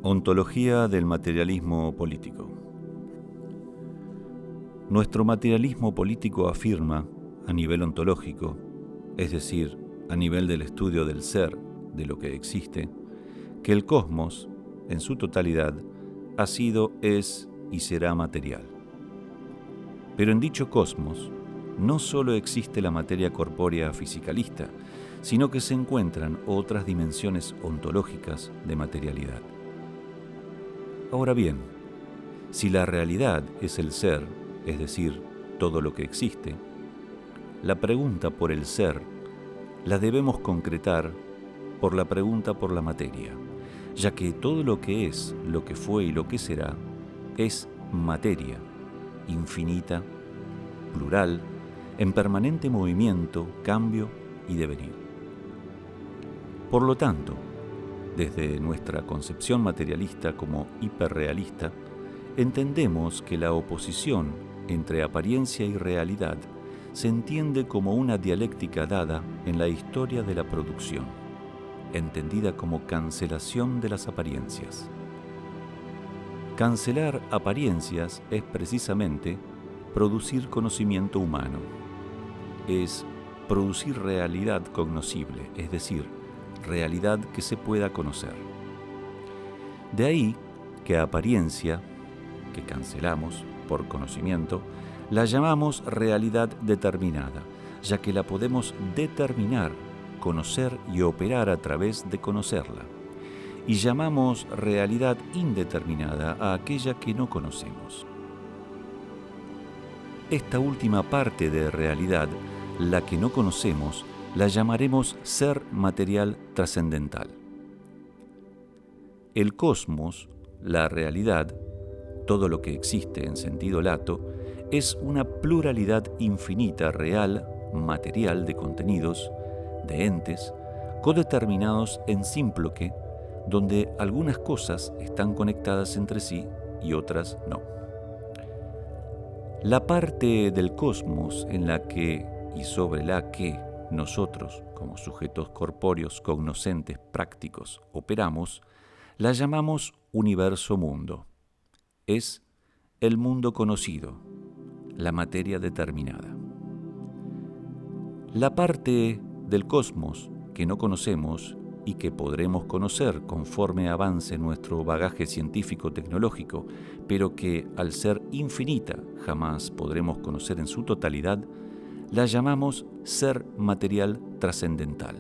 Ontología del materialismo político. Nuestro materialismo político afirma, a nivel ontológico, es decir, a nivel del estudio del ser, de lo que existe, que el cosmos, en su totalidad, ha sido, es y será material. Pero en dicho cosmos, no solo existe la materia corpórea fisicalista, sino que se encuentran otras dimensiones ontológicas de materialidad. Ahora bien, si la realidad es el ser, es decir, todo lo que existe, la pregunta por el ser la debemos concretar por la pregunta por la materia, ya que todo lo que es, lo que fue y lo que será, es materia, infinita, plural, en permanente movimiento, cambio y devenir. Por lo tanto, desde nuestra concepción materialista como hiperrealista, entendemos que la oposición entre apariencia y realidad se entiende como una dialéctica dada en la historia de la producción, entendida como cancelación de las apariencias. Cancelar apariencias es precisamente producir conocimiento humano, es producir realidad cognoscible, es decir, realidad que se pueda conocer. De ahí que apariencia, que cancelamos por conocimiento, la llamamos realidad determinada, ya que la podemos determinar, conocer y operar a través de conocerla. Y llamamos realidad indeterminada a aquella que no conocemos. Esta última parte de realidad, la que no conocemos, la llamaremos ser material trascendental. El cosmos, la realidad, todo lo que existe en sentido lato, es una pluralidad infinita, real, material de contenidos, de entes, codeterminados en símploque, donde algunas cosas están conectadas entre sí y otras no. La parte del cosmos en la que y sobre la que nosotros, como sujetos corpóreos cognoscentes prácticos, operamos, la llamamos universo-mundo. Es el mundo conocido, la materia determinada. La parte del cosmos que no conocemos y que podremos conocer conforme avance nuestro bagaje científico-tecnológico, pero que, al ser infinita, jamás podremos conocer en su totalidad, la llamamos ser material trascendental.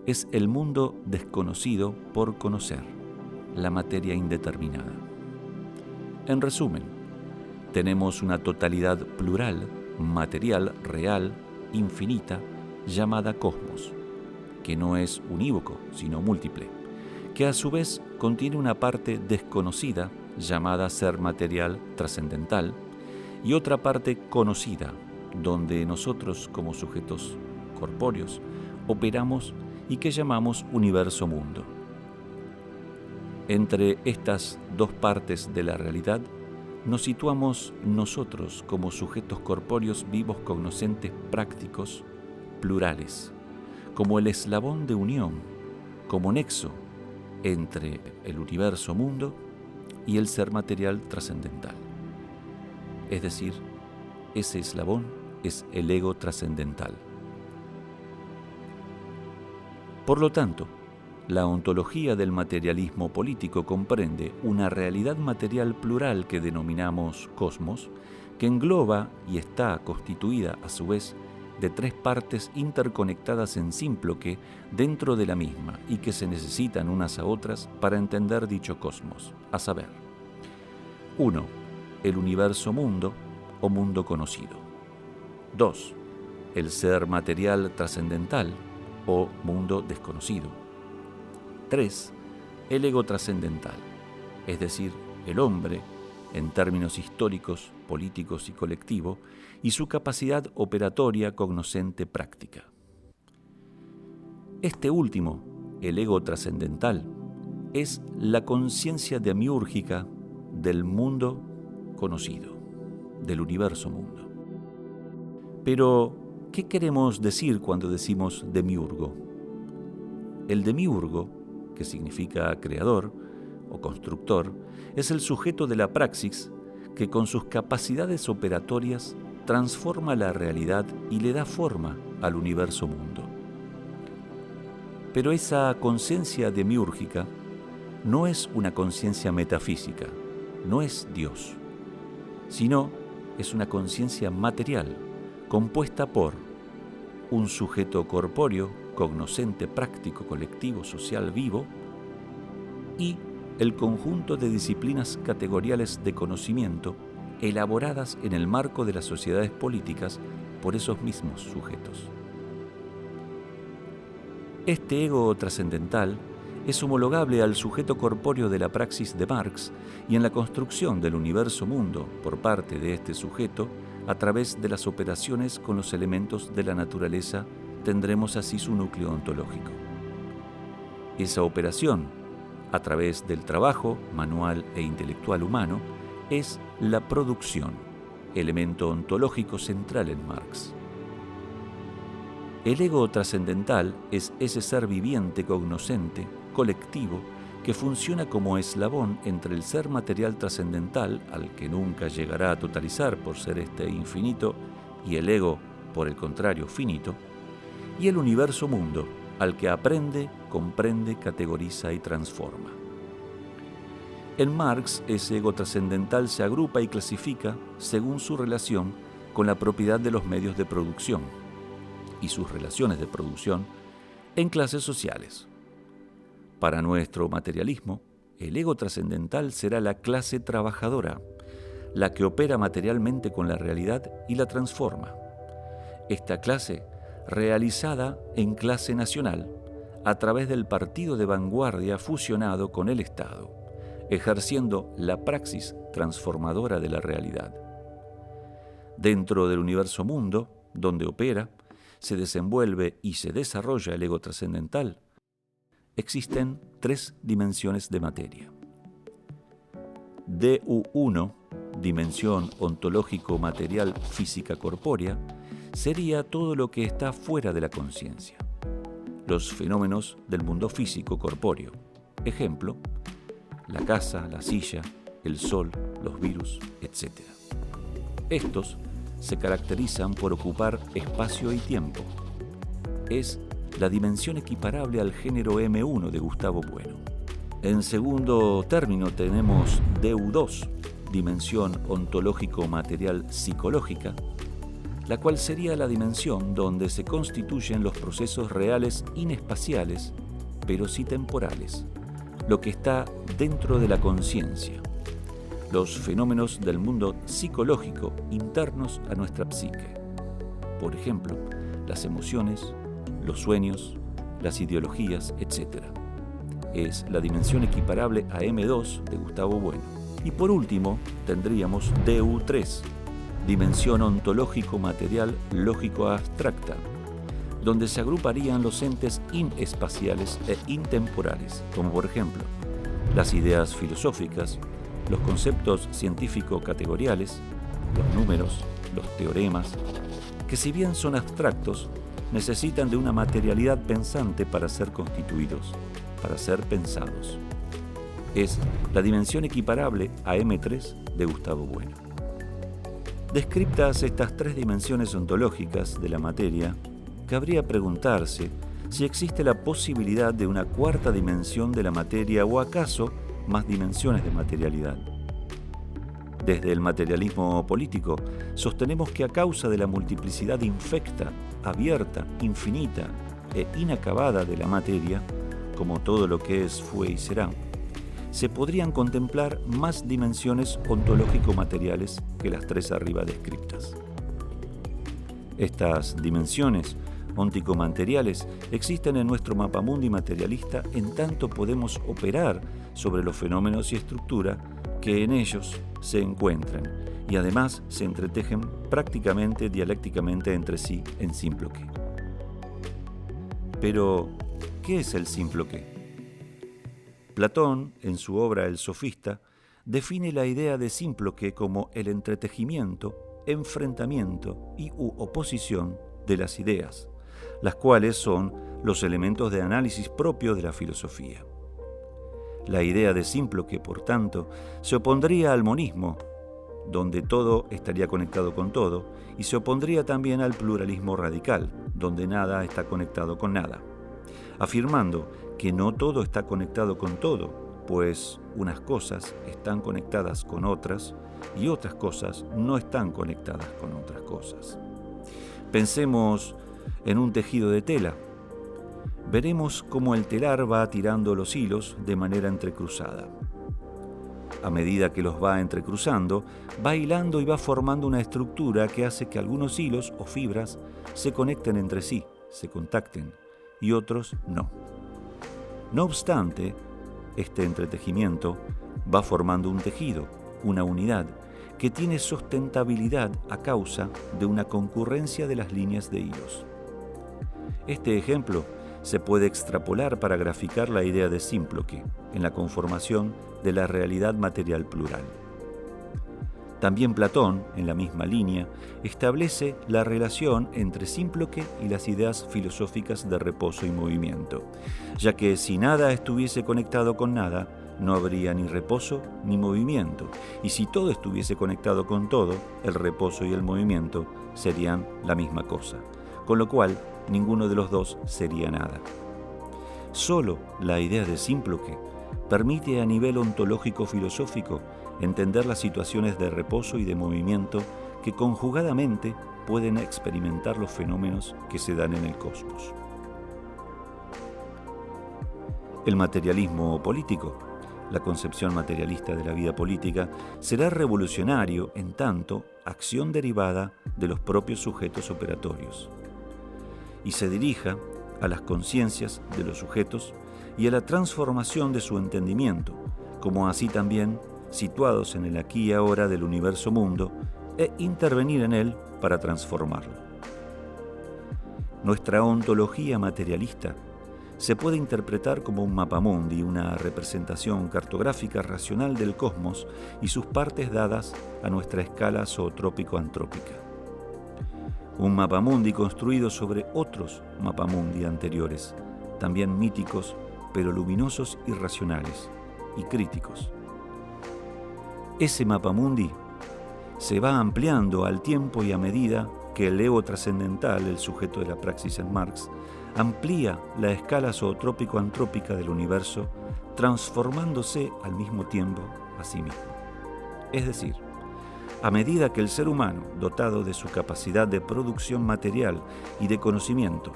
Es el mundo desconocido por conocer, la materia indeterminada. En resumen, tenemos una totalidad plural, material, real, infinita, llamada cosmos, que no es unívoco, sino múltiple, que a su vez contiene una parte desconocida, llamada ser material trascendental, y otra parte conocida, donde nosotros como sujetos corpóreos operamos y que llamamos universo-mundo. Entre estas dos partes de la realidad nos situamos nosotros como sujetos corpóreos vivos cognoscentes prácticos, plurales, como el eslabón de unión, como nexo entre el universo-mundo y el ser material trascendental. Es decir, ese eslabón es el ego trascendental. Por lo tanto, la ontología del materialismo político comprende una realidad material plural que denominamos cosmos, que engloba y está constituida a su vez de tres partes interconectadas en símploque dentro de la misma y que se necesitan unas a otras para entender dicho cosmos, a saber: 1. El universo-mundo o mundo conocido. 2. El ser material trascendental o mundo desconocido. 3. El ego trascendental, es decir, el hombre, en términos históricos, políticos y colectivo, y su capacidad operatoria cognoscente práctica. Este último, el ego trascendental, es la conciencia demiúrgica del mundo conocido, del universo-mundo. Pero, ¿qué queremos decir cuando decimos demiurgo? El demiurgo, que significa creador, o constructor, es el sujeto de la praxis que con sus capacidades operatorias transforma la realidad y le da forma al universo mundo. Pero esa conciencia demiúrgica no es una conciencia metafísica, no es Dios, sino es una conciencia material compuesta por un sujeto corpóreo, cognoscente, práctico, colectivo, social, vivo, y el conjunto de disciplinas categoriales de conocimiento elaboradas en el marco de las sociedades políticas por esos mismos sujetos. Este ego trascendental es homologable al sujeto corpóreo de la praxis de Marx y en la construcción del universo mundo por parte de este sujeto, a través de las operaciones con los elementos de la naturaleza, tendremos así su núcleo ontológico. Esa operación, a través del trabajo manual e intelectual humano, es la producción, elemento ontológico central en Marx. El ego trascendental es ese ser viviente, cognoscente, colectivo, que funciona como eslabón entre el ser material trascendental, al que nunca llegará a totalizar por ser este infinito, y el ego, por el contrario, finito, y el universo mundo, al que aprende, comprende, categoriza y transforma. En Marx, ese ego trascendental se agrupa y clasifica según su relación con la propiedad de los medios de producción y sus relaciones de producción en clases sociales. Para nuestro materialismo, el ego trascendental será la clase trabajadora, la que opera materialmente con la realidad y la transforma. Esta clase, realizada en clase nacional, a través del partido de vanguardia fusionado con el Estado, ejerciendo la praxis transformadora de la realidad. Dentro del universo mundo, donde opera, se desenvuelve y se desarrolla el ego trascendental, existen 3 dimensiones de materia. DU1, dimensión ontológico-material física corpórea, sería todo lo que está fuera de la conciencia. Los fenómenos del mundo físico corpóreo. Ejemplo, la casa, la silla, el sol, los virus, etc. Estos se caracterizan por ocupar espacio y tiempo. Es la dimensión equiparable al género M1 de Gustavo Bueno. En segundo término tenemos DU2, dimensión ontológico-material psicológica, la cual sería la dimensión donde se constituyen los procesos reales inespaciales, pero sí temporales, lo que está dentro de la conciencia, los fenómenos del mundo psicológico internos a nuestra psique. Por ejemplo, las emociones, los sueños, las ideologías, etc. Es la dimensión equiparable a M2 de Gustavo Bueno. Y por último, tendríamos DU3, dimensión ontológico-material lógico-abstracta, donde se agruparían los entes inespaciales e intemporales, como por ejemplo las ideas filosóficas, los conceptos científico-categoriales, los números, los teoremas, que si bien son abstractos, necesitan de una materialidad pensante para ser constituidos, para ser pensados. Es la dimensión equiparable a M3 de Gustavo Bueno. Descriptas estas 3 dimensiones ontológicas de la materia, cabría preguntarse si existe la posibilidad de una 4ª dimensión de la materia o acaso más dimensiones de materialidad. Desde el materialismo político, sostenemos que a causa de la multiplicidad infecta, abierta, infinita e inacabada de la materia, como todo lo que es, fue y será, se podrían contemplar más dimensiones ontológico-materiales que las 3 arriba descriptas. Estas dimensiones onticomateriales existen en nuestro mapamundi materialista en tanto podemos operar sobre los fenómenos y estructura que en ellos se encuentran y además se entretejen prácticamente dialécticamente entre sí en símploque. Pero, ¿qué es el símploque? Platón, en su obra El Sofista, define la idea de símploque como el entretejimiento, enfrentamiento y oposición de las ideas, las cuales son los elementos de análisis propios de la filosofía. La idea de Simploque, por tanto, se opondría al monismo, donde todo estaría conectado con todo, y se opondría también al pluralismo radical, donde nada está conectado con nada, afirmando que no todo está conectado con todo, pues unas cosas están conectadas con otras y otras cosas no están conectadas con otras cosas. Pensemos en un tejido de tela. Veremos cómo el telar va tirando los hilos de manera entrecruzada. A medida que los va entrecruzando, va hilando y va formando una estructura que hace que algunos hilos o fibras se conecten entre sí, se contacten, y otros no. No obstante, este entretejimiento va formando un tejido, una unidad, que tiene sustentabilidad a causa de una concurrencia de las líneas de hilos. Este ejemplo se puede extrapolar para graficar la idea de Simploque en la conformación de la realidad material plural. También Platón, en la misma línea, establece la relación entre Simploque y las ideas filosóficas de reposo y movimiento, ya que si nada estuviese conectado con nada, no habría ni reposo ni movimiento, y si todo estuviese conectado con todo, el reposo y el movimiento serían la misma cosa, con lo cual ninguno de los dos sería nada. Solo la idea de Simploque permite a nivel ontológico-filosófico entender las situaciones de reposo y de movimiento que conjugadamente pueden experimentar los fenómenos que se dan en el cosmos. El materialismo político, la concepción materialista de la vida política, será revolucionario en tanto acción derivada de los propios sujetos operatorios, y se dirija a las conciencias de los sujetos y a la transformación de su entendimiento, como así también situados en el aquí y ahora del universo mundo, e intervenir en él para transformarlo. Nuestra ontología materialista se puede interpretar como un mapamundi, una representación cartográfica racional del cosmos y sus partes dadas a nuestra escala zootrópico-antrópica. Un mapamundi construido sobre otros mapamundi anteriores, también míticos, pero luminosos y racionales, y críticos. Ese mapamundi se va ampliando al tiempo y a medida que el ego trascendental, el sujeto de la praxis en Marx, amplía la escala zootrópico-antrópica del universo, transformándose al mismo tiempo a sí mismo. Es decir, a medida que el ser humano, dotado de su capacidad de producción material y de conocimiento,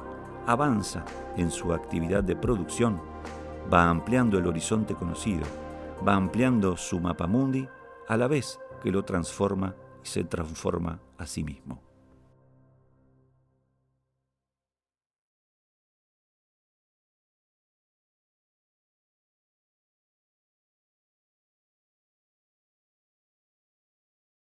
avanza en su actividad de producción, va ampliando el horizonte conocido, va ampliando su mapamundi a la vez que lo transforma y se transforma a sí mismo.